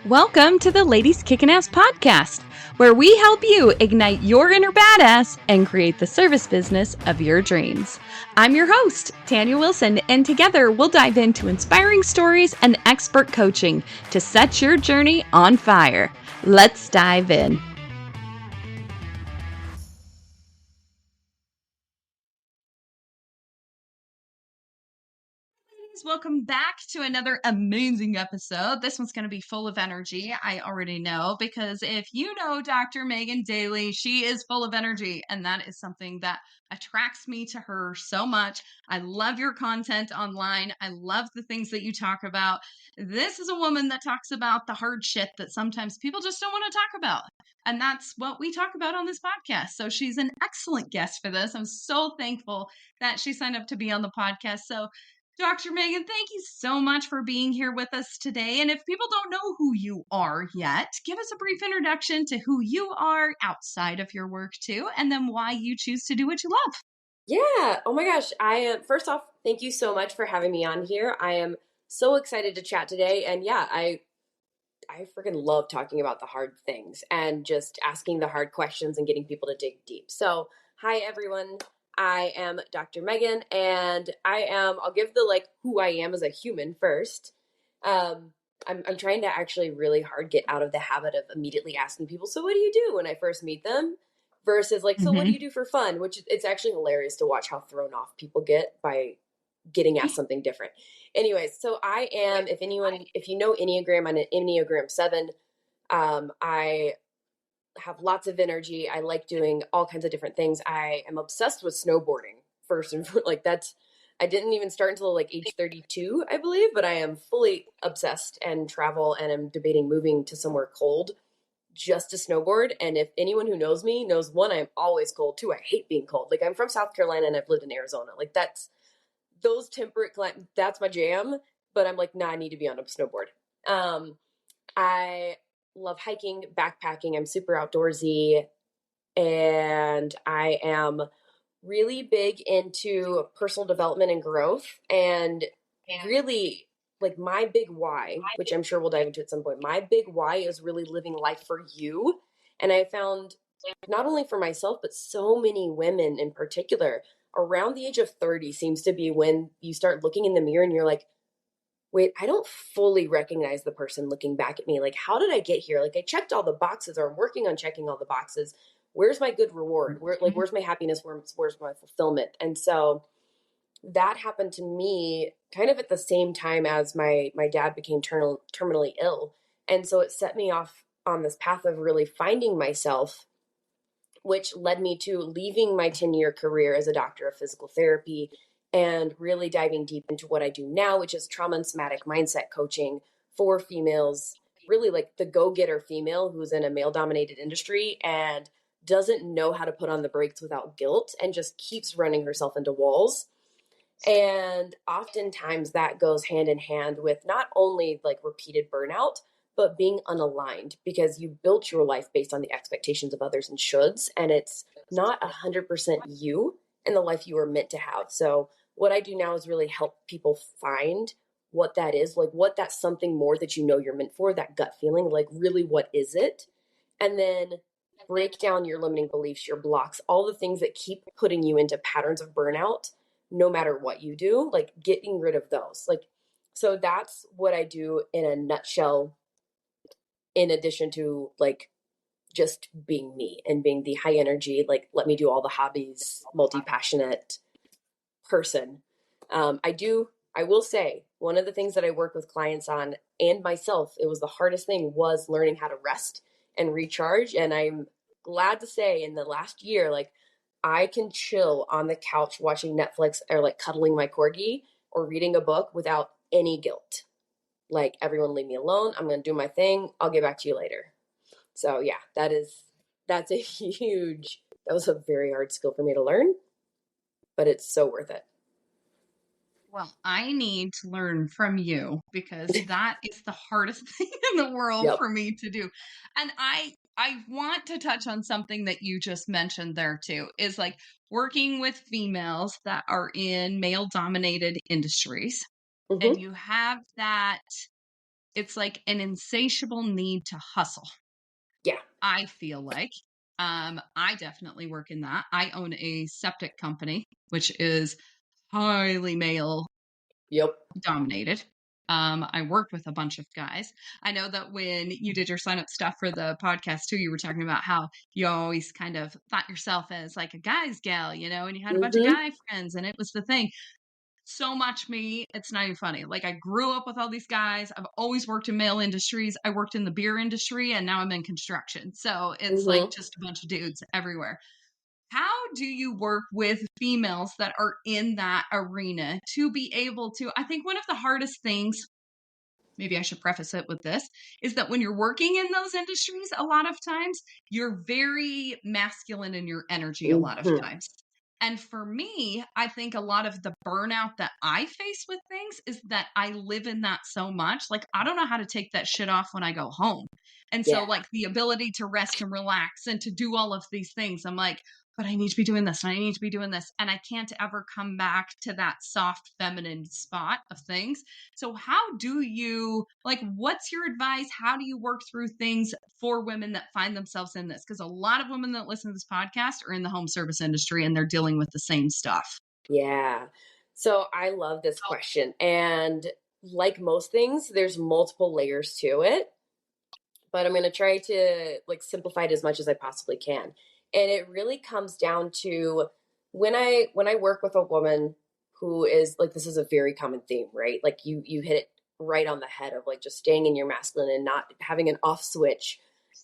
Welcome to the Ladies Kickin' Ass podcast, where we help you ignite your inner badass and create the service business of your dreams. I'm your host, Tanya Wilson, and together we'll dive into inspiring stories and expert coaching to set your journey on fire. Let's dive in. Welcome back to another amazing episode. This one's going to be full of energy. I already know, because if you know Dr. Megan Daley, she is full of energy, and that is something that attracts me to her so much. I love your content online. I love the things that you talk about. This is a woman that talks about the hard shit that sometimes people just don't want to talk about. And that's what we talk about on this podcast. So she's an excellent guest for this. I'm so thankful that she signed up to be on the podcast. So Dr. Megan, thank you so much for being here with us today. And if people don't know who you are yet, give us a brief introduction to who you are outside of your work too, and then why you choose to do what you love. Yeah. Oh my gosh. I am, first off, thank you so much for having me on here. I am so excited to chat today. And yeah, I freaking love talking about the hard things and just asking the hard questions and getting people to dig deep. So, hi everyone. I am Dr. Megan, and I'll give the who I am as a human first. I'm trying to actually really hard get out of the habit of immediately asking people, so what do you do when I first meet them? Versus so what do you do for fun? Which it's actually hilarious to watch how thrown off people get by getting asked something different. Anyways, so I am, if you know Enneagram, I'm an Enneagram 7. I have lots of energy. I like doing all kinds of different things. I am obsessed with snowboarding first and I didn't even start until age 32, I believe, but I am fully obsessed and travel, and I'm debating moving to somewhere cold just to snowboard. And if anyone who knows me knows, one, I'm always cold. Two, I hate being cold. I'm from South Carolina and I've lived in Arizona. That's those temperate climate, that's my jam. But I'm nah, I need to be on a snowboard. I love hiking, backpacking. I'm super outdoorsy, and I am really big into personal development and growth. And really, my big why, which I'm sure we'll dive into at some point, my big why is really living life for you. And I found, not only for myself, but so many women in particular, around the age of 30 seems to be when you start looking in the mirror and you're like, wait, I don't fully recognize the person looking back at me. How did I get here? I checked all the boxes, or I'm working on checking all the boxes. Where's my good reward? Where's my happiness? Where's my fulfillment? And so that happened to me kind of at the same time as my dad became terminally ill. And so it set me off on this path of really finding myself, which led me to leaving my 10-year career as a doctor of physical therapy and really diving deep into what I do now, which is trauma and somatic mindset coaching for females, really the go-getter female who's in a male-dominated industry and doesn't know how to put on the brakes without guilt and just keeps running herself into walls. And oftentimes that goes hand in hand with not only repeated burnout, but being unaligned, because you built your life based on the expectations of others and shoulds, and it's not 100% you and the life you were meant to have. So what I do now is really help people find what that is, what that's something more that you're meant for, that gut feeling, really what is it? And then break down your limiting beliefs, your blocks, all the things that keep putting you into patterns of burnout, no matter what you do, getting rid of those. So that's what I do in a nutshell, in addition to just being me and being the high energy, let me do all the hobbies, multi-passionate person. I will say, one of the things that I work with clients on, and myself, it was the hardest thing, was learning how to rest and recharge. And I'm glad to say, in the last year, I can chill on the couch watching Netflix, or cuddling my corgi or reading a book without any guilt. Everyone leave me alone. I'm going to do my thing. I'll get back to you later. So yeah, that was a very hard skill for me to learn, but it's so worth it. Well, I need to learn from you, because that is the hardest thing in the world Yep. for me to do. And I want to touch on something that you just mentioned there too, is working with females that are in male dominated industries. Mm-hmm. And you have that it's like an insatiable need to hustle. Yeah. I feel like. I definitely work in that. I own a septic company, which is highly male Yep. dominated. I worked with a bunch of guys. I know that when you did your sign up stuff for the podcast too, you were talking about how you always kind of thought yourself as like a guy's gal, you know, and you had a bunch of Mm-hmm. guy friends and it was the thing. So much me, it's not even funny. Like I grew up with all these guys. I've always worked in male industries. I worked in the beer industry and now I'm in construction. So it's like Mm-hmm. just a bunch of dudes everywhere. How do you work with females that are in that arena to be able to? I think one of the hardest things, maybe I should preface it with this, is that when you're working in those industries, a lot of times you're very masculine in your energy, a lot of Mm-hmm. times. And for me, I think a lot of the burnout that I face with things is that I live in that so much. Like, I don't know how to take that shit off when I go home. And so, Yeah. like, the ability to rest and relax and to do all of these things, I'm like, but I need to be doing this and I need to be doing this. And I can't ever come back to that soft feminine spot of things. So how do you, like, what's your advice? How do you work through things for women that find themselves in this? Because a lot of women that listen to this podcast are in the home service industry and they're dealing with the same stuff. Yeah. So I love this question. And like most things, there's multiple layers to it, but I'm going to try to like simplify it as much as I possibly can. And it really comes down to when I work with a woman who is like, this is a very common theme, right? Like you hit it right on the head of like just staying in your masculine and not having an off switch.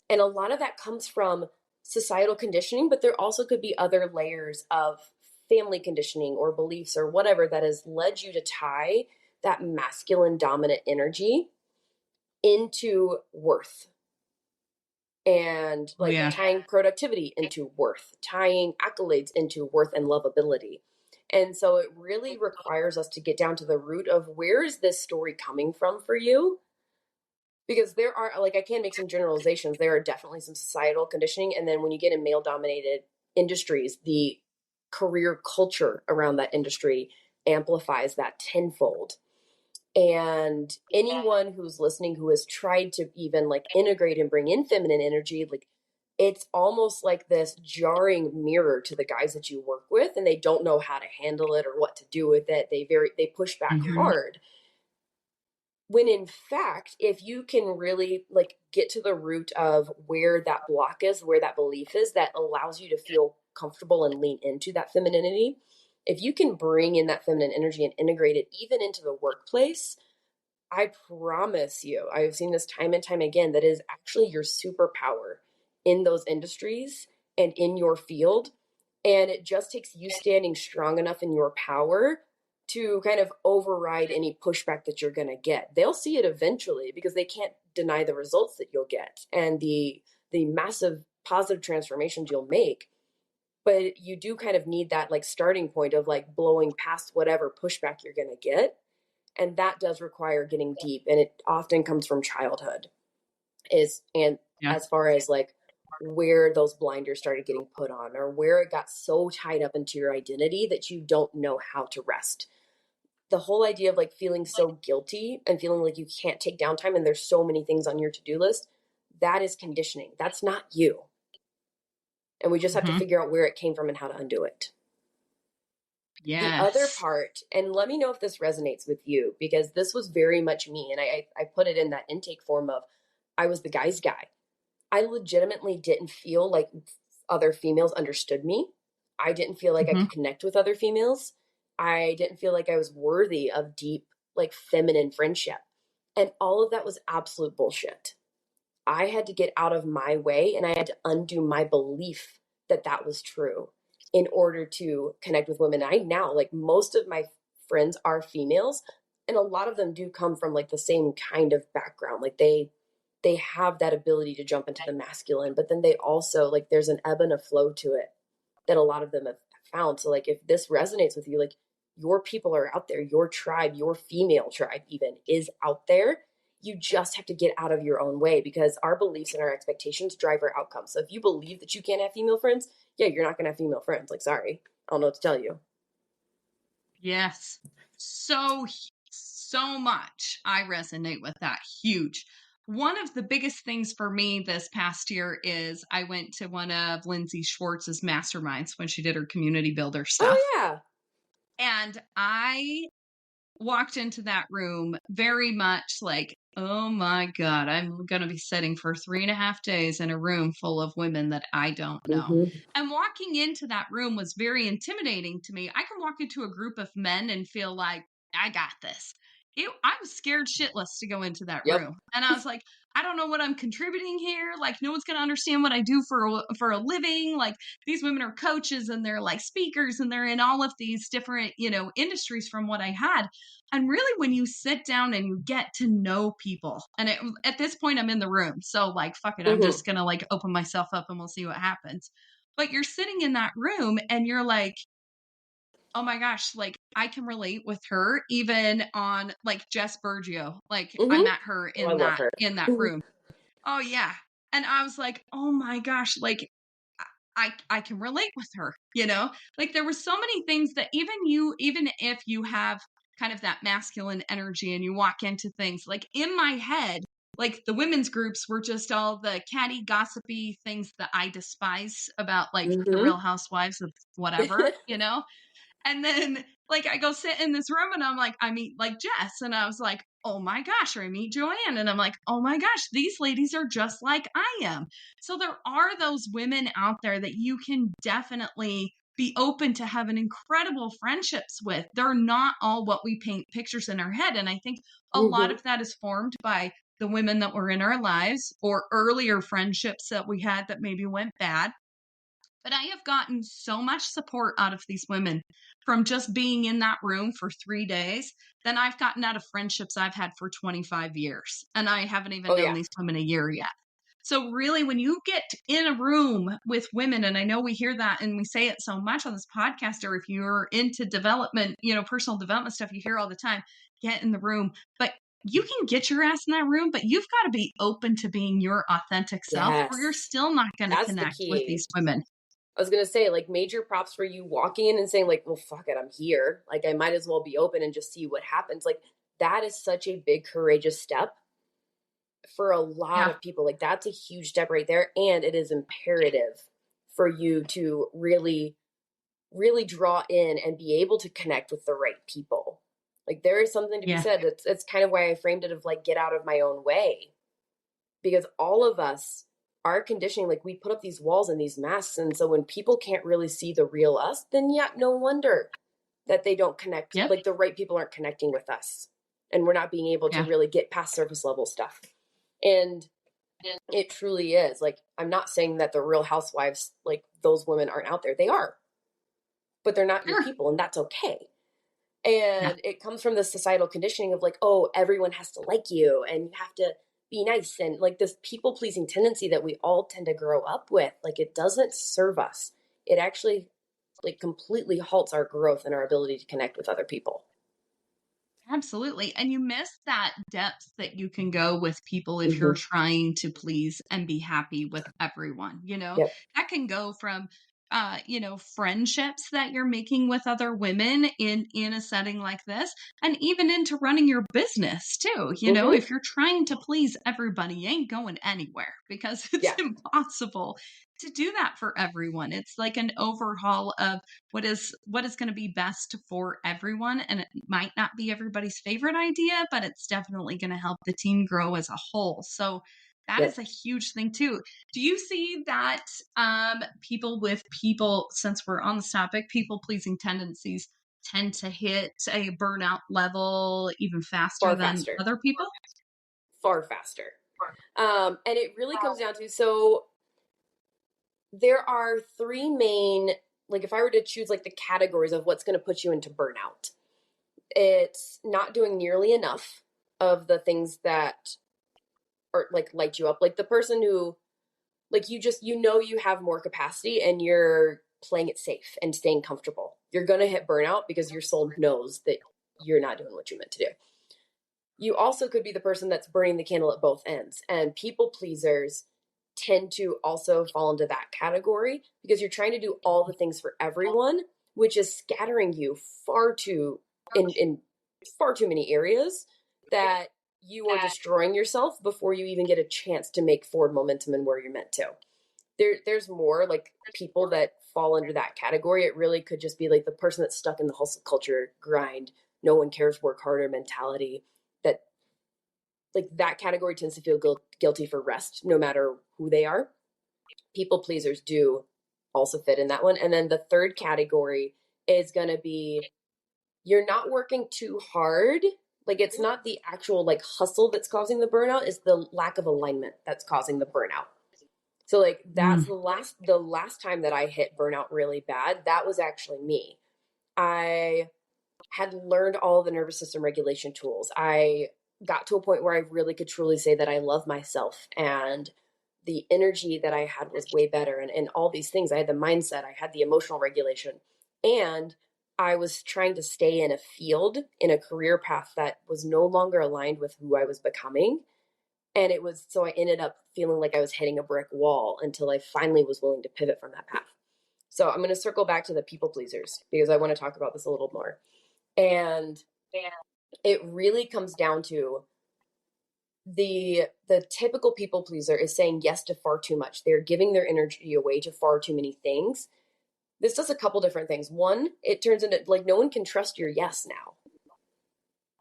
And a lot of that comes from societal conditioning, but there also could be other layers of family conditioning or beliefs or whatever that has led you to tie that masculine dominant energy into worth and Oh, like yeah. tying productivity into worth, tying accolades into worth and lovability. And so it really requires us to get down to the root of where is this story coming from for you? Because there are, like, I can make some generalizations. There are definitely some societal conditioning. And then when you get in male dominated industries, the career culture around that industry amplifies that tenfold. And anyone who's listening who has tried to even like integrate and bring in feminine energy, like it's almost like this jarring mirror to the guys that you work with, and they don't know how to handle it or what to do with it. They push back Hmm. hard, when in fact, if you can really like get to the root of where that block is, where that belief is that allows you to feel comfortable and lean into that femininity, if you can bring in that feminine energy and integrate it even into the workplace, I promise you, I've seen this time and time again, that is actually your superpower in those industries and in your field. And it just takes you standing strong enough in your power to kind of override any pushback that you're going to get. They'll see it eventually because they can't deny the results that you'll get and the massive positive transformations you'll make. But you do kind of need that like starting point of like blowing past whatever pushback you're going to get, and that does require getting deep, and it often comes from childhood is and Yeah. as far as like where those blinders started getting put on or where it got so tied up into your identity that you don't know how to rest. The whole idea of like feeling so guilty and feeling like you can't take downtime and there's so many things on your to-do list, that is conditioning. That's not you, and we just have to Hmm. figure out where it came from and how to undo it. The other Yes. part, and let me know if this resonates with you, because this was very much me. And I put it in that intake form of I was the guy's guy. I legitimately didn't feel like other females understood me. I didn't feel like I Hmm. could connect with other females. I didn't feel like I was worthy of deep, like feminine friendship. And all of that was absolute bullshit. I had to get out of my way and I had to undo my belief that that was true in order to connect with women. I now, like most of my friends are females, and a lot of them do come from like the same kind of background. Like they have that ability to jump into the masculine, but then they also like there's an ebb and a flow to it that a lot of them have found. So like if this resonates with you, like your people are out there, your tribe, your female tribe even is out there. You just have to get out of your own way because our beliefs and our expectations drive our outcomes. So if you believe that you can't have female friends, yeah, you're not going to have female friends. Like, sorry, I don't know what to tell you. Yes. So so much. I resonate with that. Huge. One of the biggest things for me this past year is I went to one of Lindsay Schwartz's masterminds when she did her community builder stuff. Oh yeah. And I walked into that room very much like, oh my God, I'm going to be sitting for 3.5 days in a room full of women that I don't know. Mm-hmm. And walking into that room was very intimidating to me. I can walk into a group of men and feel like, I got this. I was scared shitless to go into that Yep. room. And I was like, I don't know what I'm contributing here. Like, no one's going to understand what I do for a living. Like, these women are coaches and they're like speakers and they're in all of these different, industries from what I had. And really, when you sit down and you get to know people, and at this point, I'm in the room. So, like, fuck it, I'm Mm-hmm. just going to like open myself up and we'll see what happens. But you're sitting in that room and you're like, oh my gosh, like I can relate with her even on like Jess Bergio. Like I Mm-hmm. met her Oh, I love her. in that room. Oh yeah. And I was like, oh my gosh, like I can relate with her, Like there were so many things that even if you have kind of that masculine energy and you walk into things, like in my head, like the women's groups were just all the catty, gossipy things that I despise about like the Mm-hmm. Real Housewives of whatever. And then like I go sit in this room and I'm like, I meet like Jess and I was like, oh my gosh, or I meet Joanne and I'm like, oh my gosh, these ladies are just like I am. So there are those women out there that you can definitely be open to having incredible friendships with. They're not all what we paint pictures in our head. And I think a lot Mm-hmm. of that is formed by the women that were in our lives or earlier friendships that we had that maybe went bad. But I have gotten so much support out of these women from just being in that room for 3 days than I've gotten out of friendships I've had for 25 years. And I haven't even Oh known yeah. these women a year yet. So, really, when you get in a room with women, and I know we hear that and we say it so much on this podcast, or if you're into development, personal development stuff, you hear all the time, get in the room. But you can get your ass in that room, but you've got to be open to being your authentic self, or you're Yes. still not going to That's the connect with key. these women. I was gonna say, like, major props for you walking in and saying, like, well, fuck it, I'm here. Like, I might as well be open and just see what happens. Like, that is such a big, courageous step for a lot Yeah. of people. Like, that's a huge step right there. And it is imperative for you to really, really draw in and be able to connect with the right people. Like, there is something to be Yeah. said. It's kind of why I framed it of like, get out of my own way. Because all of us, our conditioning, like we put up these walls and these masks. And so when people can't really see the real us, then yeah, no wonder that they don't connect. Yep. Like the right people aren't connecting with us. And we're not being able to Yeah. really get past surface level stuff. And it truly is. Like, I'm not saying that the real housewives, like those women aren't out there. They are, but they're not your Sure. people. And that's okay. Yeah. And it comes from the societal conditioning of like, oh, everyone has to like you and you have to be nice, and like this people pleasing tendency that we all tend to grow up with. Like, it doesn't serve us. It actually like completely halts our growth and our ability to connect with other people. Absolutely. And you miss that depth that you can go with people if you're Mm-hmm. trying to please and be happy with everyone. Yep. That can go from friendships that you're making with other women in a setting like this, and even into running your business too. Mm-hmm. If you're trying to please everybody, you ain't going anywhere because it's Yeah. impossible to do that for everyone. It's like an overhaul of what is going to be best for everyone, and it might not be everybody's favorite idea, but it's definitely going to help the team grow as a whole. So that is Yep. a huge thing too. Do you see that people, since we're on this topic, people pleasing tendencies tend to hit a burnout level even faster Far than faster. other people? Far faster. And it really comes down to, so there are three main, like if I were to choose like the categories of what's going to put you into burnout, it's not doing nearly enough of the things that are like light you up. Like the person who, like, you have more capacity and you're playing it safe and staying comfortable. You're going to hit burnout because your soul knows that you're not doing what you meant to do. You also could be the person that's burning the candle at both ends. And people pleasers tend to also fall into that category because you're trying to do all the things for everyone, which is scattering you far too in far too many areas that you are destroying yourself before you even get a chance to make forward momentum in where you're meant to. There's more like people that fall under that category. It really could just be like the person that's stuck in the hustle culture grind, no one cares, work harder mentality. That like that category tends to feel guilty for rest, no matter who they are. People pleasers do also fit in that one. And then the third category is going to be you're not working too hard. Like it's not the actual like hustle that's causing the burnout, it's the lack of alignment that's causing the burnout. So like that's Mm. the last time that I hit burnout really bad, that was actually me. I had learned all the nervous system regulation tools. I got to a point where I really could truly say that I love myself, and the energy that I had was way better, and all these things. I had the mindset, I had the emotional regulation, and I was trying to stay in a field, in a career path that was no longer aligned with who I was becoming. And it was so I ended up feeling like I was hitting a brick wall until I finally was willing to pivot from that path. So I'm going to circle back to the people pleasers because I want to talk about this a little more. And it really comes down to the typical people pleaser is saying yes to far too much. They're giving their energy away to far too many things. This does a couple different things. One, it turns into like no one can trust your yes now.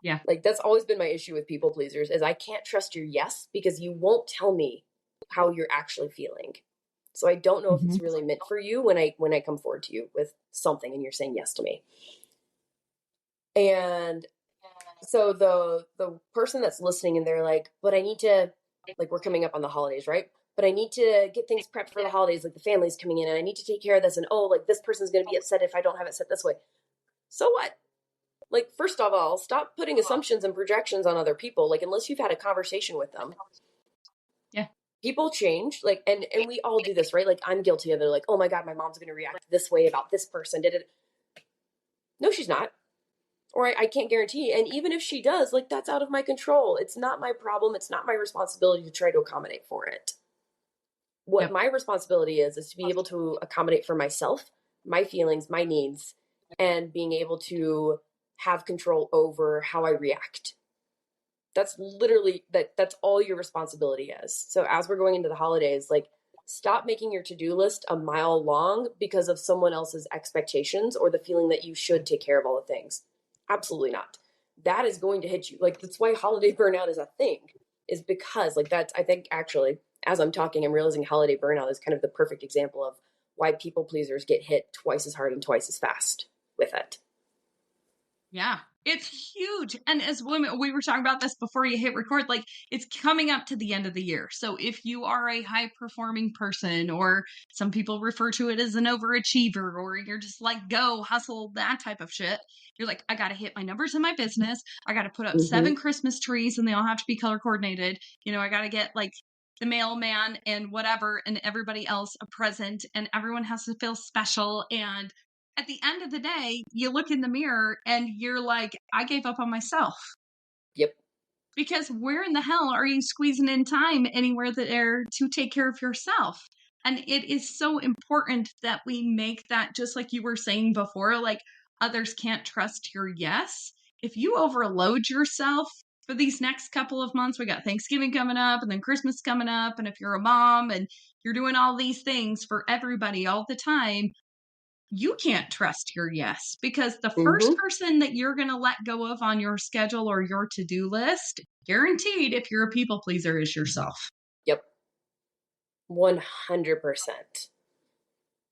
Yeah. Like that's always been my issue with people pleasers is I can't trust your yes because you won't tell me how you're actually feeling. So I don't know if Mm-hmm. it's really meant for you when I come forward to you with something and you're saying yes to me. And so the person that's listening and they're like, but I need to, like we're coming up on the holidays, right? But I need to get things prepped for the holidays, like the family's coming in and I need to take care of this, and oh, like this person's gonna be upset if I don't have it set this way. So what? Like, first of all, stop putting assumptions and projections on other people. Like, unless you've had a conversation with them, Yeah. people change. Like, and we all do this, right? Like, I'm guilty of it. Like, oh my God, my mom's gonna react this way about this person. Did it? No, she's not. Or I can't guarantee. And even if she does, like that's out of my control. It's not my problem. It's not my responsibility to try to accommodate for it. What Yep. my responsibility is to be able to accommodate for myself, my feelings, my needs, and being able to have control over how I react. That's literally that's all your responsibility is. So as we're going into the holidays, like stop making your to-do list a mile long because of someone else's expectations or the feeling that you should take care of all the things. Absolutely not. That is going to hit you. Like that's why holiday burnout is a thing, is because like that's I think actually as I'm talking, I'm realizing holiday burnout is kind of the perfect example of why people pleasers get hit twice as hard and twice as fast with it. Yeah, it's huge. And as women, we were talking about this before you hit record, like it's coming up to the end of the year. So if you are a high performing person, or some people refer to it as an overachiever, or you're just like, go hustle, that type of shit, you're like, I got to hit my numbers in my business. I got to put up Mm-hmm. 7 Christmas trees and they all have to be color coordinated. I got to get like the mailman and whatever and everybody else a present, and everyone has to feel special. And at the end of the day, you look in the mirror and you're like, I gave up on myself. Yep. Because where in the hell are you squeezing in time anywhere there to take care of yourself? And it is so important that we make that, just like you were saying before, like others can't trust your yes. If you overload yourself for these next couple of months, we got Thanksgiving coming up and then Christmas coming up. And if you're a mom and you're doing all these things for everybody all the time, you can't trust your yes, because the first Mm-hmm. person that you're going to let go of on your schedule or your to-do list, guaranteed, if you're a people pleaser, is yourself. Yep. 100%.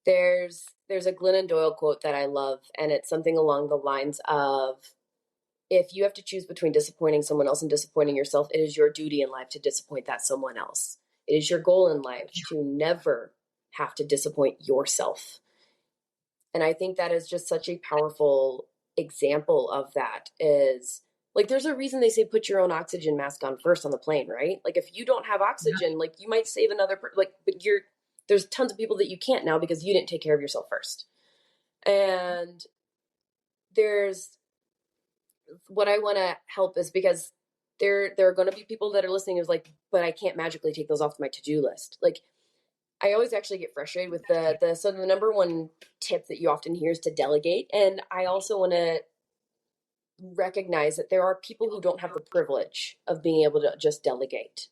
There's a Glennon Doyle quote that I love, and it's something along the lines of if you have to choose between disappointing someone else and disappointing yourself, it is your duty in life to disappoint that someone else. It is your goal in life to never have to disappoint yourself. And I think that is just such a powerful example of that is like there's a reason they say put your own oxygen mask on first on the plane, right? Like if you don't have oxygen, like you might save another like but there's tons of people that you can't now because you didn't take care of yourself first. And there's what I want to help is because there are going to be people that are listening who's like, but I can't magically take those off my to-do list. Like I always actually get frustrated with so the number one tip that you often hear is to delegate. And I also want to recognize that there are people who don't have the privilege of being able to just delegate.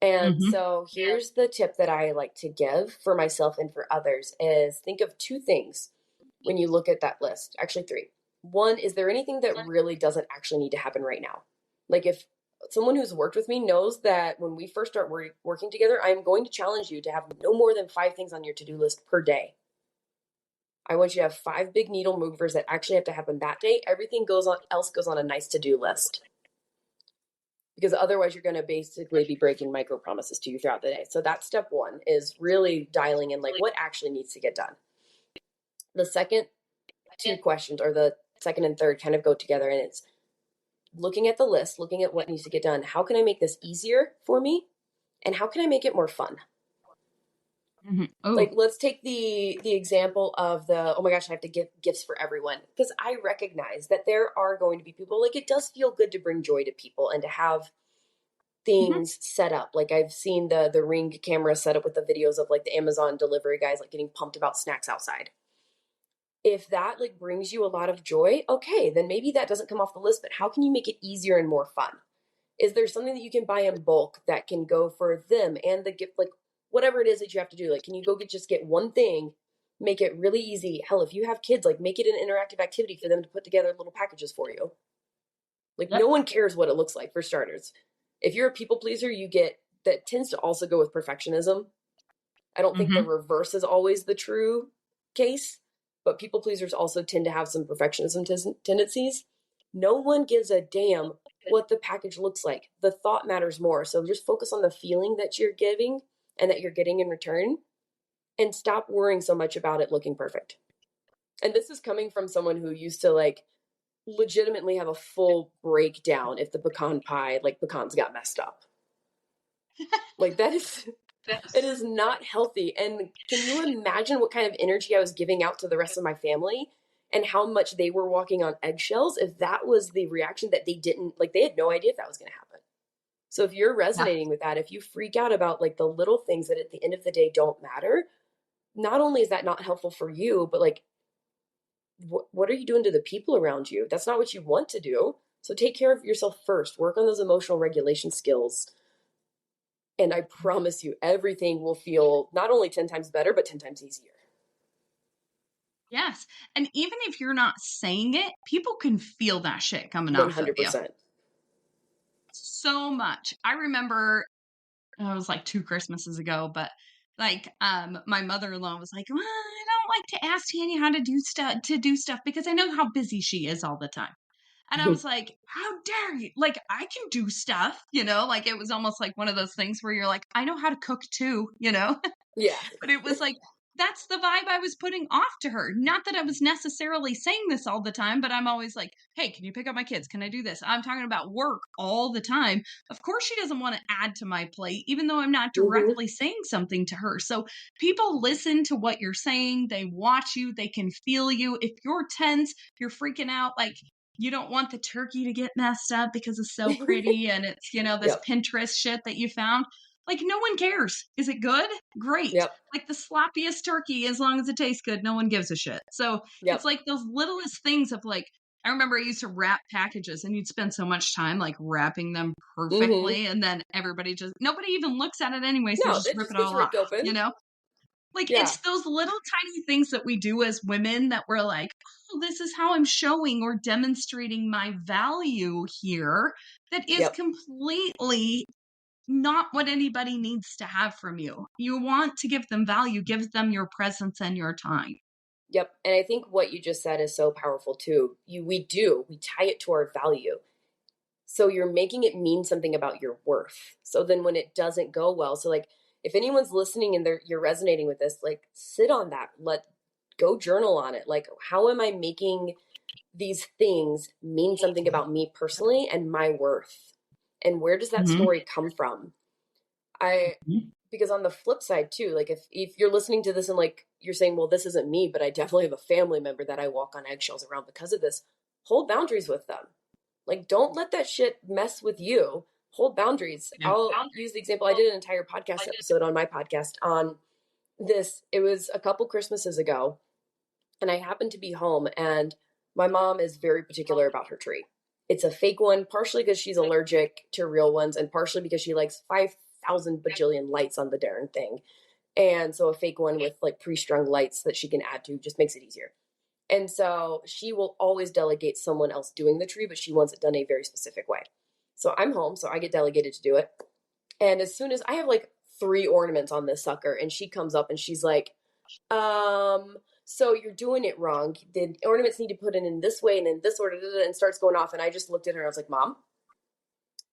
And Mm-hmm. so here's the tip that I like to give for myself and for others is think of two things when you look at that list. Actually, three. One, is there anything that really doesn't actually need to happen right now? Like if someone who's worked with me knows that when we first start working together, I'm going to challenge you to have no more than 5 things on your to-do list per day. I want you to have 5 big needle movers that actually have to happen that day. Everything else goes on a nice to-do list. Because otherwise you're going to basically be breaking micro promises to you throughout the day. So that's step one, is really dialing in like what actually needs to get done. The second two questions, or the second and third, kind of go together, and it's looking at the list, looking at what needs to get done. How can I make this easier for me? And how can I make it more fun? Mm-hmm. Like, Oh. let's take the example of the, oh my gosh, I have to give gifts for everyone, because I recognize that there are going to be people, like, it does feel good to bring joy to people and to have Mm-hmm. things set up. Like, I've seen the Ring camera set up with the videos of like the Amazon delivery guys like getting pumped about snacks outside. If that like brings you a lot of joy, okay, then maybe that doesn't come off the list, but how can you make it easier and more fun? Is there something that you can buy in bulk that can go for them and the gift, like whatever it is that you have to do? Like, can you go just get one thing, make it really easy? Hell, if you have kids, like make it an interactive activity for them to put together little packages for you. Like, no Yep. one cares what it looks like, for starters. If you're a people pleaser, you get that tends to also go with perfectionism. I don't think the Mm-hmm. reverse is always the true case, but people pleasers also tend to have some perfectionism tendencies. No one gives a damn what the package looks like. The thought matters more. So just focus on the feeling that you're giving and that you're getting in return, and stop worrying so much about it looking perfect. And this is coming from someone who used to like legitimately have a full breakdown if the pecan pie, like pecans got messed up. Like, that is, it is not healthy. And can you imagine what kind of energy I was giving out to the rest of my family and how much they were walking on eggshells if that was the reaction that they didn't, like, they had no idea if that was going to happen. So if you're Yeah. resonating with that, if you freak out about like the little things that at the end of the day don't matter, not only is that not helpful for you, but like, what are you doing to the people around you? That's not what you want to do. So take care of yourself first. Work on those emotional regulation skills. And I promise you, everything will feel not only 10 times better, but 10 times easier. Yes. And even if you're not saying it, people can feel that shit coming off of you 100%. so much. I remember it was like 2 Christmases ago, but like my mother-in-law was like, "Well, I don't like to ask Tanya how to do stuff because I know how busy she is all the time." And I was like, "How dare you? Like, I can do stuff, you know?" Like, it was almost like one of those things where you're like, "I know how to cook too," you know? Yeah. But it was like, that's the vibe I was putting off to her. Not that I was necessarily saying this all the time, but I'm always like, "Hey, can you pick up my kids? Can I do this?" I'm talking about work all the time. Of course, she doesn't want to add to my plate, even though I'm not Mm-hmm. directly saying something to her. So people listen to what you're saying. They watch you. They can feel you. If you're tense, if you're freaking out, like, you don't want the turkey to get messed up because it's so pretty and it's, this Yep. Pinterest shit that you found. Like, no one cares. Is it good? Great. Yep. Like the sloppiest turkey, as long as it tastes good, no one gives a shit. So it's Yep. like those littlest things of like, I remember I used to wrap packages and you'd spend so much time like wrapping them Mm-hmm. perfectly. And then nobody even looks at it anyway. So you No, just it rip just it gets all off, ripped open. you know? Like, Yeah. it's those little tiny things that we do as women that we're like, oh, this is how I'm showing or demonstrating my value here. That is Yep. completely not what anybody needs to have from you. You want to give them value, give them your presence and your time. Yep. And I think what you just said is so powerful too. We tie it to our value. So you're making it mean something about your worth. So then when it doesn't go well, so like if anyone's listening and you're resonating with this, like sit on that. Go journal on it. Like, how am I making these things mean something about me personally and my worth? And where does that Mhm. story come from? I Because on the flip side too, like if you're listening to this and like you're saying, well, this isn't me, but I definitely have a family member that I walk on eggshells around because of this, hold boundaries with them. Like, don't let that shit mess with you. Hold boundaries. Yeah. I'll use the example. I did an entire podcast episode on my podcast on this. It was a couple Christmases ago, and I happened to be home, and My mom is very particular about her tree. It's a fake one, partially because she's allergic to real ones, and partially because she likes 5,000 bajillion lights on the darn thing. And so a fake one with like pre-strung lights that she can add to just makes it easier. And so she will always delegate someone else doing the tree, but she wants it done a very specific way. So I'm home, so I get delegated to do it. And as soon as I have like 3 ornaments on this sucker, and she comes up and she's like, so you're doing it wrong. The ornaments need to put in this way and in this order, and starts going off. And I just looked at her and I was like, Mom,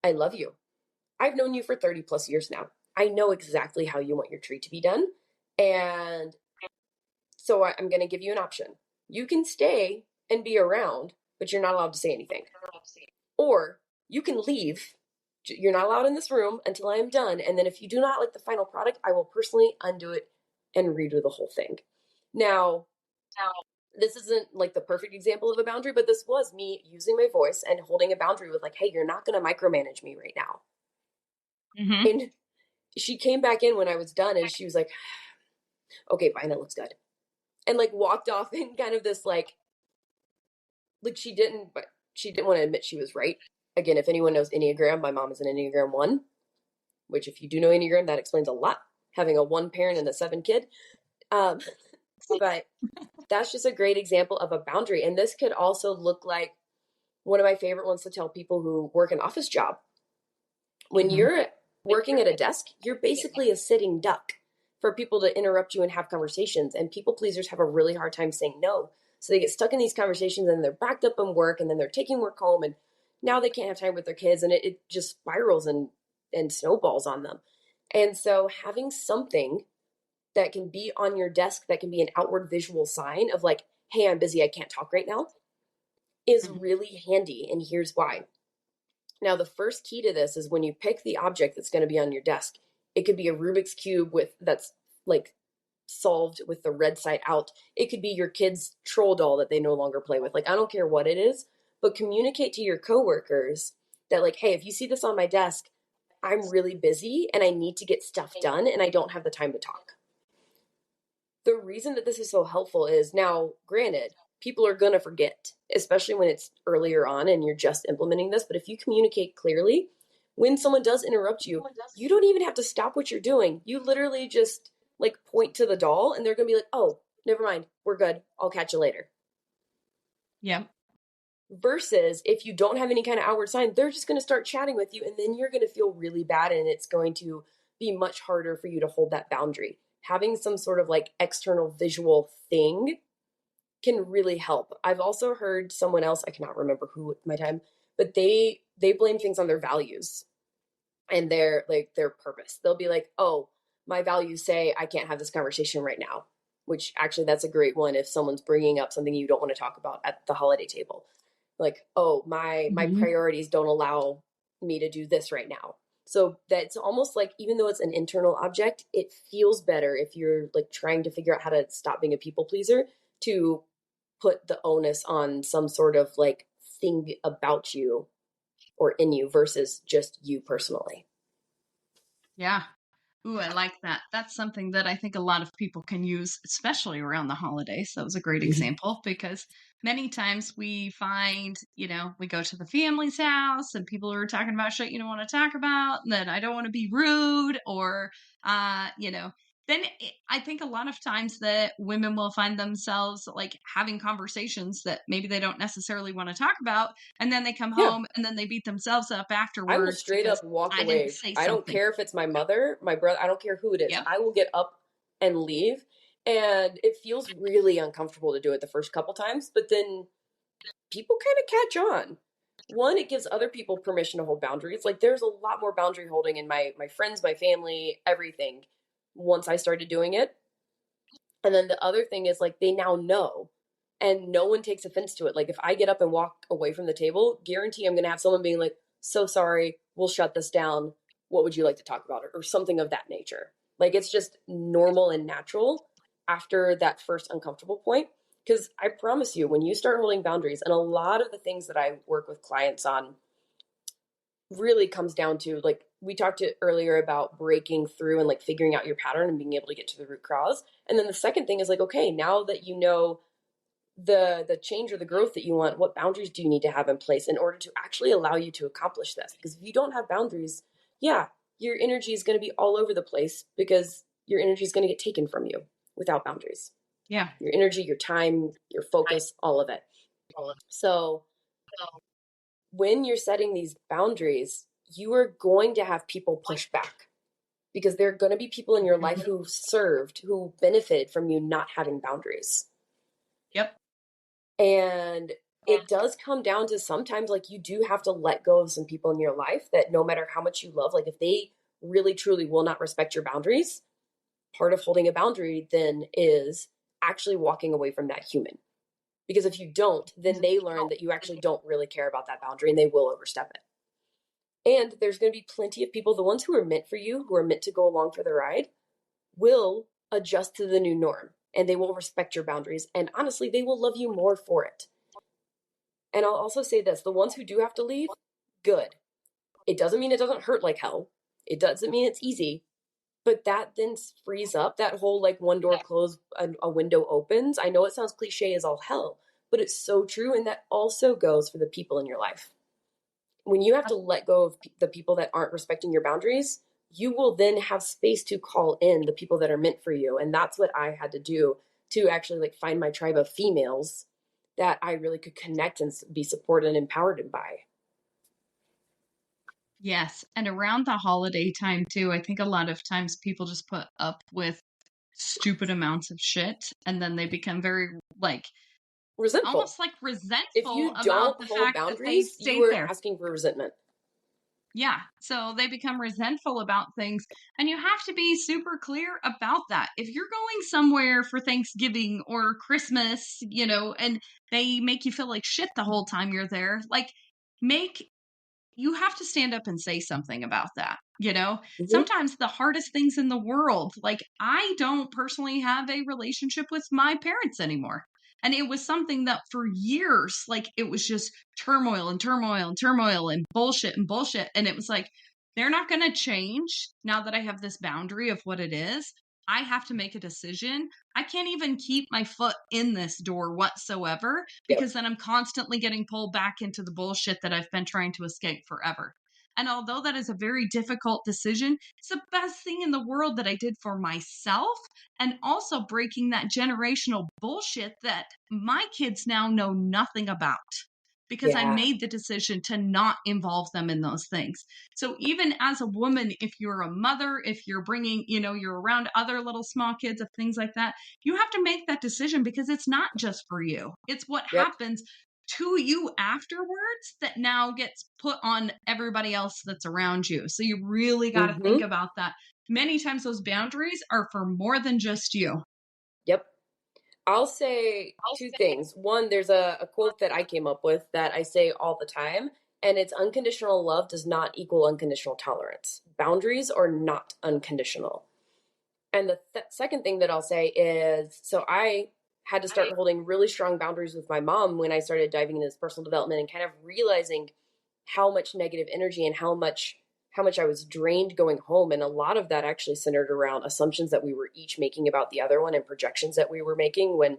I love you. I've known you for 30 plus years now. I know exactly how you want your tree to be done. And so I'm going to give you an option. You can stay and be around, but you're not allowed to say anything. Or you can leave. You're not allowed in this room until I am done. And then if you do not like the final product, I will personally undo it and redo the whole thing. Now, this isn't like the perfect example of a boundary, but this was me using my voice and holding a boundary with like, hey, you're not going to micromanage me right now. Mm-hmm. And she came back in when I was done and she was like, okay, fine, it looks good. And like walked off in kind of this like she didn't want to admit she was right. Again, if anyone knows Enneagram, my mom is an Enneagram 1, which if you do know Enneagram, that explains a lot. Having a 1 parent and a 7 kid. But that's just a great example of a boundary. And this could also look like one of my favorite ones to tell people who work an office job. When you're working at a desk, you're basically a sitting duck for people to interrupt you and have conversations. And people pleasers have a really hard time saying no. So they get stuck in these conversations and they're backed up in work and then they're taking work home and now they can't have time with their kids and it just spirals and snowballs on them. And so having something that can be on your desk that can be an outward visual sign of like, hey, I'm busy, I can't talk right now, is really handy. And here's why. Now, the first key to this is when you pick the object that's going to be on your desk, it could be a Rubik's Cube that's like solved with the red side out. It could be your kid's troll doll that they no longer play with. Like, I don't care what it is, but communicate to your coworkers that like, hey, if you see this on my desk, I'm really busy and I need to get stuff done and I don't have the time to talk. The reason that this is so helpful is now, granted, people are going to forget, especially when it's earlier on and you're just implementing this. But if you communicate clearly, when someone does interrupt you, you don't even have to stop what you're doing. You literally just like point to the doll and they're going to be like, oh, never mind. We're good. I'll catch you later. Yeah. Versus if you don't have any kind of outward sign, they're just going to start chatting with you and then you're going to feel really bad and it's going to be much harder for you to hold that boundary. Having some sort of like external visual thing can really help. I've also heard someone else, I cannot remember who at my time, but they blame things on their values and their purpose. They'll be like, oh, my values say I can't have this conversation right now, which actually that's a great one if someone's bringing up something you don't want to talk about at the holiday table. Like, oh, my priorities don't allow me to do this right now. So that's almost like, even though it's an internal object, it feels better if you're like trying to figure out how to stop being a people pleaser to put the onus on some sort of like thing about you or in you versus just you personally. Yeah. Ooh, I like that. That's something that I think a lot of people can use, especially around the holidays. That was a great example because many times we find, we go to the family's house and people are talking about shit you don't want to talk about, and then I don't want to be rude or, then I think a lot of times that women will find themselves like having conversations that maybe they don't necessarily want to talk about. And then they come Yeah. home and then they beat themselves up I will afterwards straight because up walk I didn't away. say I don't something. care if it's my mother, my brother, I don't care who it is. Yep. I will get up and leave. And it feels really uncomfortable to do it the first couple times, but then people kind of catch on. One, it gives other people permission to hold boundaries. Like there's a lot more boundary holding in my friends, my family, everything once I started doing it. And then the other thing is like they now know and no one takes offense to it. Like if I get up and walk away from the table, guarantee I'm going to have someone being like, so sorry, we'll shut this down. What would you like to talk about? Or something of that nature. Like it's just normal and natural after that first uncomfortable point. Because I promise you, when you start holding boundaries, and a lot of the things that I work with clients on really comes down to, like we talked earlier about breaking through and like figuring out your pattern and being able to get to the root cause. And then the second thing is like, okay, now that you know the change or the growth that you want, what boundaries do you need to have in place in order to actually allow you to accomplish this? Because if you don't have boundaries, yeah, your energy is going to be all over the place because your energy is going to get taken from you without boundaries. Yeah. Your energy, your time, your focus, all of it. So when you're setting these boundaries, you are going to have people push back because there are going to be people in your life who benefited from you not having boundaries. Yep. And it does come down to sometimes like you do have to let go of some people in your life that no matter how much you love, like if they really truly will not respect your boundaries, part of holding a boundary then is actually walking away from that human. Because if you don't, then they learn that you actually don't really care about that boundary and they will overstep it. And there's going to be plenty of people, the ones who are meant for you, who are meant to go along for the ride, will adjust to the new norm and they will respect your boundaries. And honestly, they will love you more for it. And I'll also say this, the ones who do have to leave, good. It doesn't mean it doesn't hurt like hell. It doesn't mean it's easy. But that then frees up that whole like one door closed, a window opens. I know it sounds cliche as all hell, but it's so true. And that also goes for the people in your life. When you have to let go of the people that aren't respecting your boundaries, you will then have space to call in the people that are meant for you. And that's what I had to do to actually like find my tribe of females that I really could connect and be supported and empowered by. Yes. And around the holiday time too, I think a lot of times people just put up with stupid amounts of shit and then they become very like Resentful. almost like If resentful you about don't the hold fact that they boundaries, you stayed are there. asking for resentment. Yeah. So they become resentful about things. And you have to be super clear about that. If you're going somewhere for Thanksgiving or Christmas, and they make you feel like shit the whole time you're there, like make you have to stand up and say something about that. Mm-hmm. Sometimes the hardest things in the world, like I don't personally have a relationship with my parents anymore. And it was something that for years, like it was just turmoil and turmoil and turmoil and bullshit and bullshit. And it was like, they're not going to change now that I have this boundary of what it is. I have to make a decision. I can't even keep my foot in this door whatsoever Yep. because then I'm constantly getting pulled back into the bullshit that I've been trying to escape forever. And although that is a very difficult decision, it's the best thing in the world that I did for myself and also breaking that generational bullshit that my kids now know nothing about because I Yeah. made the decision to not involve them in those things. So even as a woman, if you're a mother, if you're bringing, you're around other little small kids of things like that, you have to make that decision because it's not just for you. It's what Yep. happens to you afterwards that now gets put on everybody else that's around you. So you really got to think Mm-hmm. about that. Many times those boundaries are for more than just you. Yep. I'll say two things. One, there's a quote that I came up with that I say all the time, and it's unconditional love does not equal unconditional tolerance. Boundaries are not unconditional. And the second thing that I'll say is so I had to start holding really strong boundaries with my mom when I started diving into this personal development and kind of realizing how much negative energy and how much I was drained going home. And a lot of that actually centered around assumptions that we were each making about the other one and projections that we were making when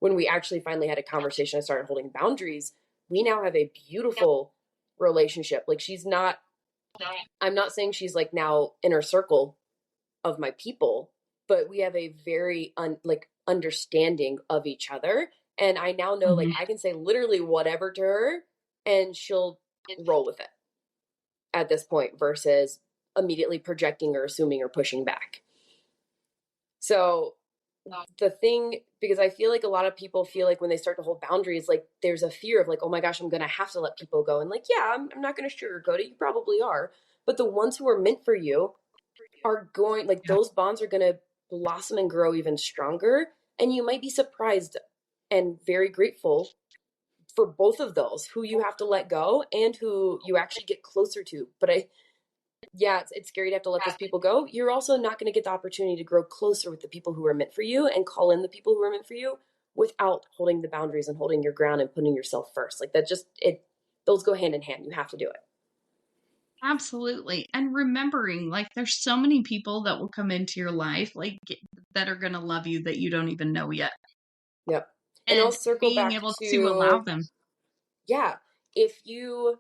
we actually finally had a conversation, I started holding boundaries. We now have a beautiful relationship. Like I'm not saying she's like now inner circle of my people, but we have a very understanding of each other. And I now know like Mhm. I can say literally whatever to her and she'll roll with it at this point versus immediately projecting or assuming or pushing back. So the thing, because I feel like a lot of people feel like when they start to hold boundaries, like there's a fear of like, oh my gosh, I'm going to have to let people go. And like, yeah, I'm not going to sugarcoat it. You probably are. But the ones who are meant for you are going, like, those bonds are going to blossom and grow even stronger. And you might be surprised and very grateful for both of those who you have to let go and who you actually get closer to. But yeah, it's scary to have to let those people go. You're also not going to get the opportunity to grow closer with the people who are meant for you and call in the people who are meant for you without holding the boundaries and holding your ground and putting yourself first. Like that just those go hand in hand. You have to do it. Absolutely. And remembering, like, there's so many people that will come into your life, like, that are going to love you that you don't even know yet. Yep. And I'll and circle being back able to allow to, them. yeah, if you,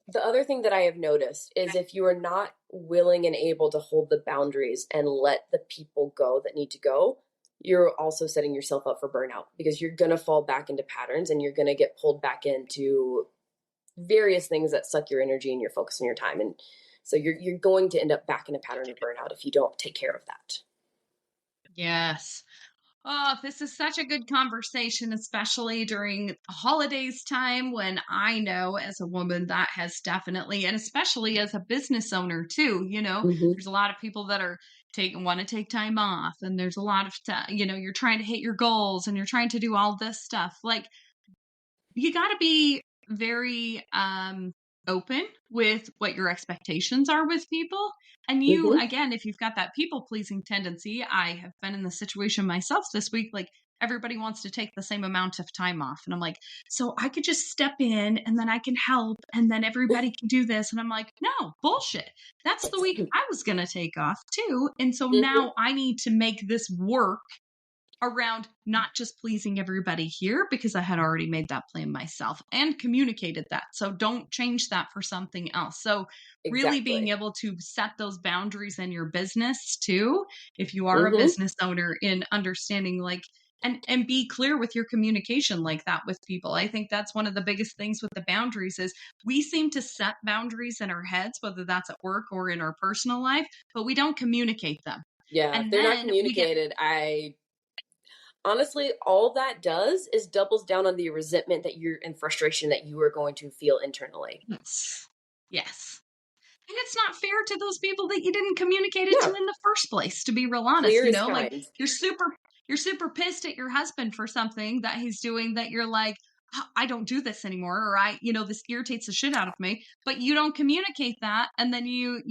the other thing that I have noticed is if you are not willing and able to hold the boundaries and let the people go that need to go, you're also setting yourself up for burnout because you're going to fall back into patterns and you're going to get pulled back into various things that suck your energy and your focus and your time. And so you're going to end up back in a pattern of burnout if you don't take care of that. Yes. Oh, this is such a good conversation, especially during holidays time when I know as a woman that has definitely, and especially as a business owner too, Mm-hmm. there's a lot of people that are want to take time off, and there's a lot of, you're trying to hit your goals and you're trying to do all this stuff. Like, you got to be very open with what your expectations are with people. And you, Mm-hmm. again, if you've got that people pleasing tendency, I have been in the situation myself this week. Like, everybody wants to take the same amount of time off, and I'm like, so I could just step in and then I can help and then everybody can do this. And I'm like, no, bullshit. That's the week I was going to take off too. And so Mm-hmm. now I need to make this work around not just pleasing everybody here, because I had already made that plan myself and communicated that. So don't change that for something else. So really being Exactly. able to set those boundaries in your business too, if you are a Mm-hmm. business owner, in understanding, like, and be clear with your communication like that with people. I think that's one of the biggest things with the boundaries is we seem to set boundaries in our heads, whether that's at work or in our personal life, but we don't communicate them. Yeah, if And they're not then we get communicated, I honestly, all that does is doubles down on the resentment that you're and frustration that you are going to feel internally. yes. Yes. And it's not fair to those people that you didn't communicate it to Yeah, in the first place, to be real honest, clear is like kind. you're super pissed at your husband for something that he's doing that you're like, "Oh, I don't do this anymore," or this irritates the shit out of me, but you don't communicate that, and then you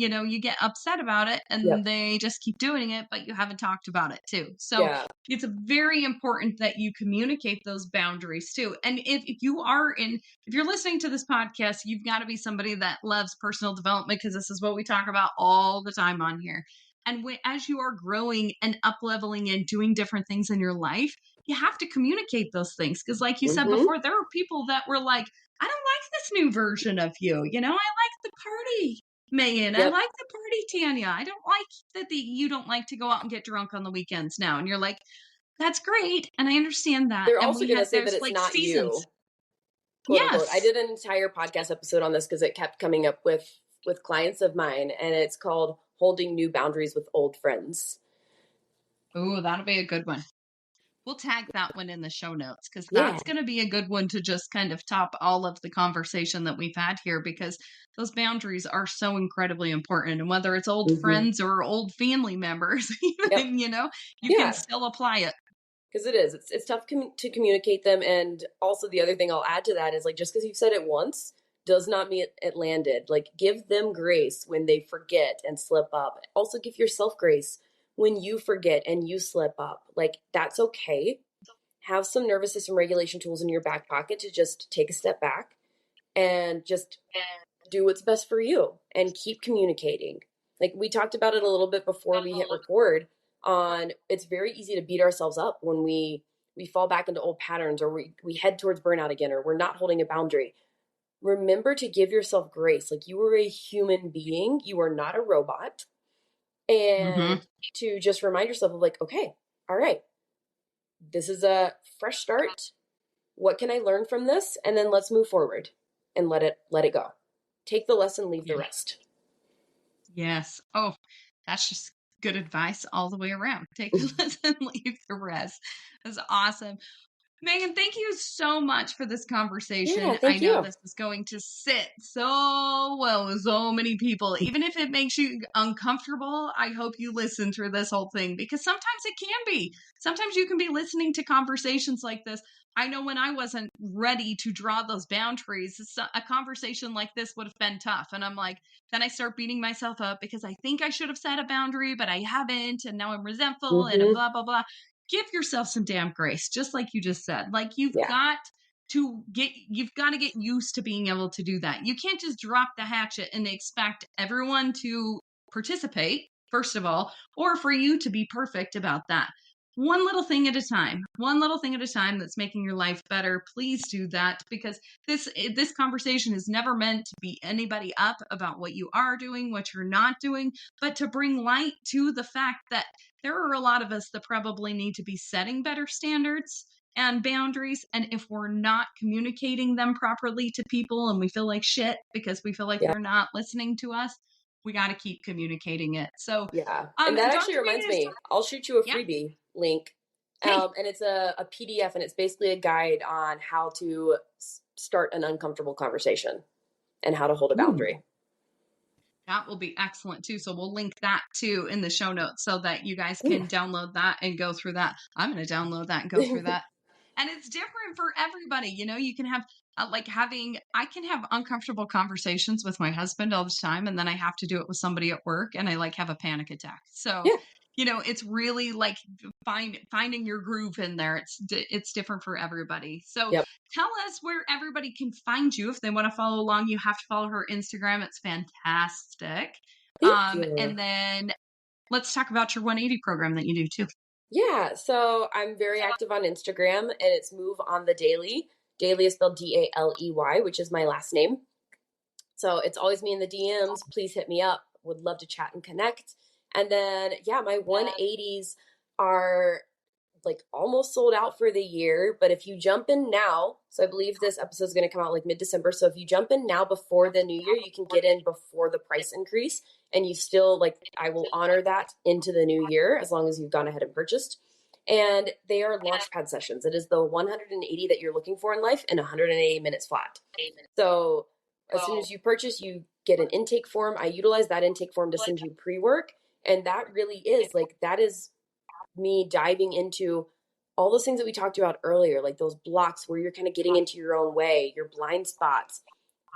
get upset about it and Yep. they just keep doing it, but you haven't talked about it too. So Yeah. it's very important that you communicate those boundaries too. And if you're listening to this podcast, you've got to be somebody that loves personal development, because this is what we talk about all the time on here. And as you are growing and up leveling and doing different things in your life, you have to communicate those things. Because, like you said Mm-hmm. before, there are people that were like, I don't like this new version of you. I like the party, Megan. I Yep. like the party, Tanya. I don't like that you don't like to go out and get drunk on the weekends now. And you're like, that's great. And I understand that. They're And also going to say that there's it's like not seasons. you, quote unquote. I Yes. did an entire podcast episode on this because it kept coming up with clients of mine, and it's called "Holding New Boundaries with Old Friends." Oh, that'll be a good one. We'll tag that one in the show notes, because Yeah. that's going to be a good one to just kind of top all of the conversation that we've had here, because those boundaries are so incredibly important. And whether it's old Mm-hmm. friends or old family members, Yep. even, you can Yeah. still apply it. Because it is. It's tough to communicate them, and also the other thing I'll add to that is like just because you've said it once does not mean it landed. Like give them grace when they forget and slip up. Also give yourself grace when you forget and you slip up. Like that's okay. Have some nervous system regulation tools in your back pocket to just take a step back and just do what's best for you and keep communicating. Like we talked about it a little bit before we hit record on it's very easy to beat ourselves up when we fall back into old patterns or we head towards burnout again or we're not holding a boundary. Remember to give yourself grace. Like you are a human being, you are not a robot. Hmm. And to just remind yourself of like, okay, all right, this is a fresh start. What can I learn from this? And then let's move forward and let it go. Take the lesson, leave the Yeah. rest. Yes. Oh, that's just good advice all the way around. Take the lesson, leave the rest. That's awesome. Megan, thank you so much for this Yeah, conversation. I thank know you. this is going to sit so well with so many people. Even if it makes you uncomfortable, I hope you listen through this whole thing, because sometimes it can be. Sometimes you can be listening to conversations like this. I know when I wasn't ready to draw those boundaries, a conversation like this would have been tough. And I'm like, then I start beating myself up because I think I should have set a boundary, but I haven't. And now I'm resentful and Mm-hmm. blah, blah, blah. Give yourself some damn grace, just like you just said. Like Yeah. you've got to get used to being able to do that. You can't just drop the hatchet and expect everyone to participate, first of all, or for you to be perfect about that. one little thing at a time, one little thing at a time that's making your life better. Please do that, because this conversation is never meant to beat anybody up about what you are doing, what you're not doing, but to bring light to the fact that there are a lot of us that probably need to be setting better standards and boundaries. And if we're not communicating them properly to people and we feel like shit because we feel like Yeah. they're not listening to us, we got to keep communicating it. So, Yeah. And that actually Dr. reminds Megan is, me, I'll shoot you a yeah, freebie link. hey, And it's a PDF, and it's basically a guide on how to start an uncomfortable conversation and how to hold a ooh, boundary. that will be excellent too. So we'll link that too in the show notes so that you guys Ooh. can download that and go through that. I'm going to download that and go through that. And it's different for everybody. You know, you can have I can have uncomfortable conversations with my husband all the time, and then I have to do it with somebody at work, and I like have a panic attack. So, Yeah. you know, it's really like finding your groove in there. It's different for everybody. So Yep. tell us where everybody can find you if they want to follow along. You have to follow her Instagram. It's fantastic. Thank you. And then let's talk about your 180 program that you do too. Yeah. So I'm very active on Instagram, and it's Move on the Daily. Daily is spelled Daley, which is my last name. So it's always me in the DMs. Please hit me up. Would love to chat and connect. And then, yeah, my 180s are like almost sold out for the year. But if you jump in now, so I believe this episode is going to come out like mid December. So if you jump in now before the new year, you can get in before the price increase. And you still, like, I will honor that into the new year as long as you've gone ahead and purchased. And they are launchpad sessions. It is the 180 that you're looking for in life in 180 minutes flat. So as soon as you purchase, you get an intake form. I utilize that intake form to send you pre-work. And that really is like, that is me diving into all those things that we talked about earlier, like those blocks where you're kind of getting into your own way, your blind spots.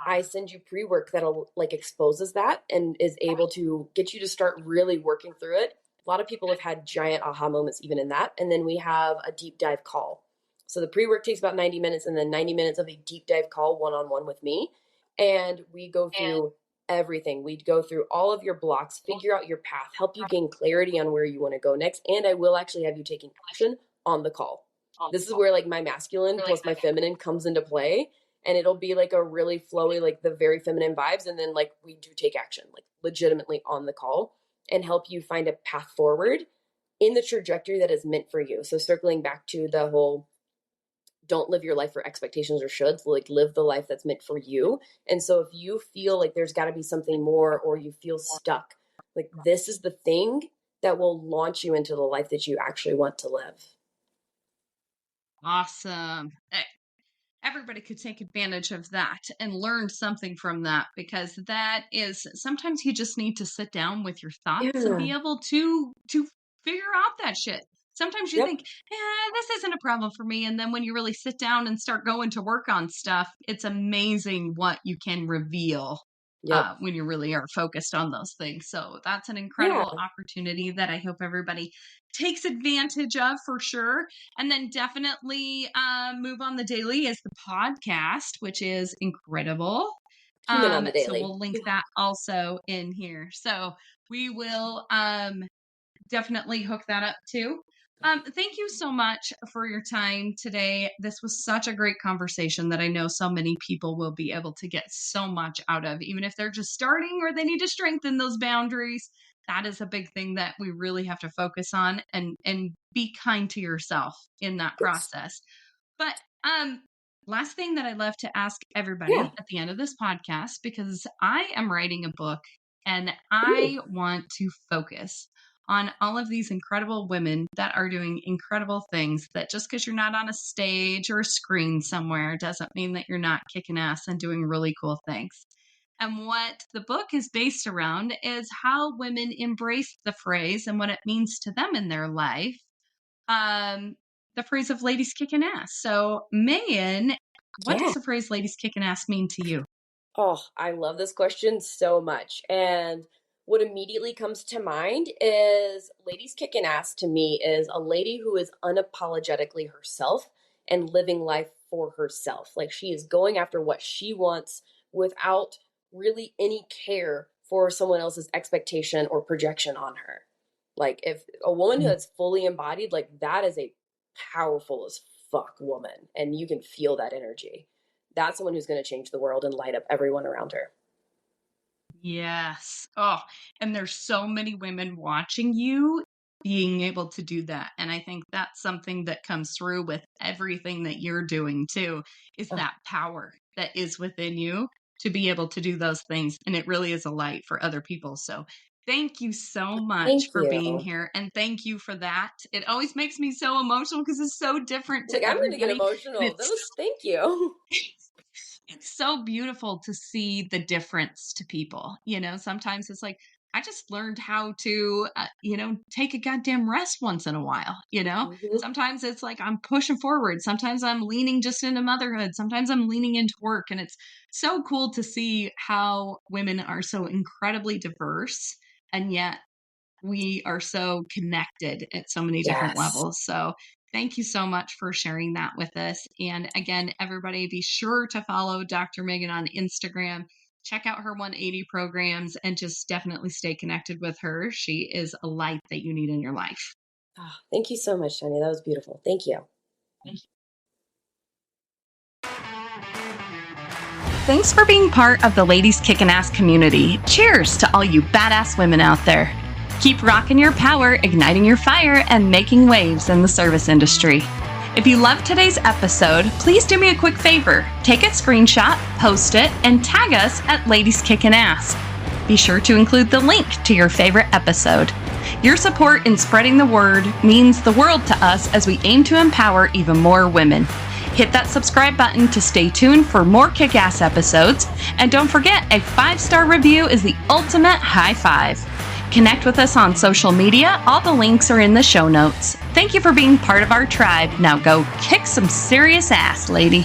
I send you pre-work that'll like exposes that and is able to get you to start really working through it. A lot of people have had giant aha moments even in that. And then we have a deep dive call. So the pre-work takes about 90 minutes, and then 90 minutes of a deep dive call one-on-one with me. And we go through everything. We'd go through all of your blocks, figure out your path, help you gain clarity on where you want to go next. And I will actually have you taking action on the call. This is where like my masculine plus my feminine comes into play. And it'll be like a really flowy, like the very feminine vibes. And then like we do take action, like legitimately on the call, and help you find a path forward in the trajectory that is meant for you. So circling back to the whole don't live your life for expectations or shoulds, like live the life that's meant for you. And so if you feel like there's got to be something more, or you feel stuck, like this is the thing that will launch you into the life that you actually want to live. Awesome. Everybody could take advantage of that and learn something from that, because that is sometimes you just need to sit down with your thoughts and Yeah. be able to figure out that shit. Sometimes you Yep. think, this isn't a problem for me. And then when you really sit down and start going to work on stuff, it's amazing what you can reveal Yep. when you really are focused on those things. So that's an Yeah. incredible opportunity that I hope everybody takes advantage of for sure. And then definitely Move on the Daily is the podcast, which is incredible. Human on the So daily. we'll link that also in here. So we will definitely hook that up too. Thank you so much for your time today. This was such a great conversation that I know so many people will be able to get so much out of, even if they're just starting or they need to strengthen those boundaries. That is a big thing that we really have to focus on, and be kind to yourself in that Yes. process. But last thing that I love to ask Yeah. everybody at the end of this podcast, because I am writing a book and Ooh. I want to focus on all of these incredible women that are doing incredible things, that just because you're not on a stage or a screen somewhere doesn't mean that you're not kicking ass and doing really cool things. And what the book is based around is how women embrace the phrase and what it means to them in their life. Um, the phrase of ladies kicking ass. So, Megan, what Yeah. does the phrase ladies kicking ass mean to you? Oh, I love this question so much. And what immediately comes to mind is ladies kicking ass to me is a lady who is unapologetically herself and living life for herself. Like she is going after what she wants without really any care for someone else's expectation or projection on her. Like if a woman Mm. that's fully embodied, like that is a powerful as fuck woman, and you can feel that energy. That's someone who's going to change the world and light up everyone around her. Yes. Oh, and there's so many women watching you being able to do that. And I think that's something that comes through with everything that you're doing too, is Oh, that power that is within you to be able to do those things. And it really is a light for other people. So thank you so much thank for being you. here. And thank you for that. It always makes me so emotional because it's so different Like to I'm going to get everybody. And emotional. That it's was thank you. it's so beautiful to see the difference to people. Sometimes it's like, I just learned how to, take a goddamn rest once in a while. Hmm. Sometimes it's like I'm pushing forward. Sometimes I'm leaning just into motherhood. Sometimes I'm leaning into work. And it's so cool to see how women are so incredibly diverse. And yet we are so connected at so many different Yes. levels. So thank you so much for sharing that with us. And again, everybody be sure to follow Dr. Megan on Instagram. Check out her 180 programs and just definitely stay connected with her. She is a light that you need in your life. Oh, thank you so much, Tanya. That was beautiful. Thank you. Thanks for being part of the Ladies Kickin' Ass community. Cheers to all you badass women out there. Keep rocking your power, igniting your fire, and making waves in the service industry. If you loved today's episode, please do me a quick favor. Take a screenshot, post it, and tag us at Ladies Kickin' Ass. Be sure to include the link to your favorite episode. Your support in spreading the word means the world to us as we aim to empower even more women. Hit that subscribe button to stay tuned for more kick-ass episodes. And don't forget, a 5-star review is the ultimate high five. Connect with us on social media. All the links are in the show notes. Thank you for being part of our tribe. Now go kick some serious ass, lady.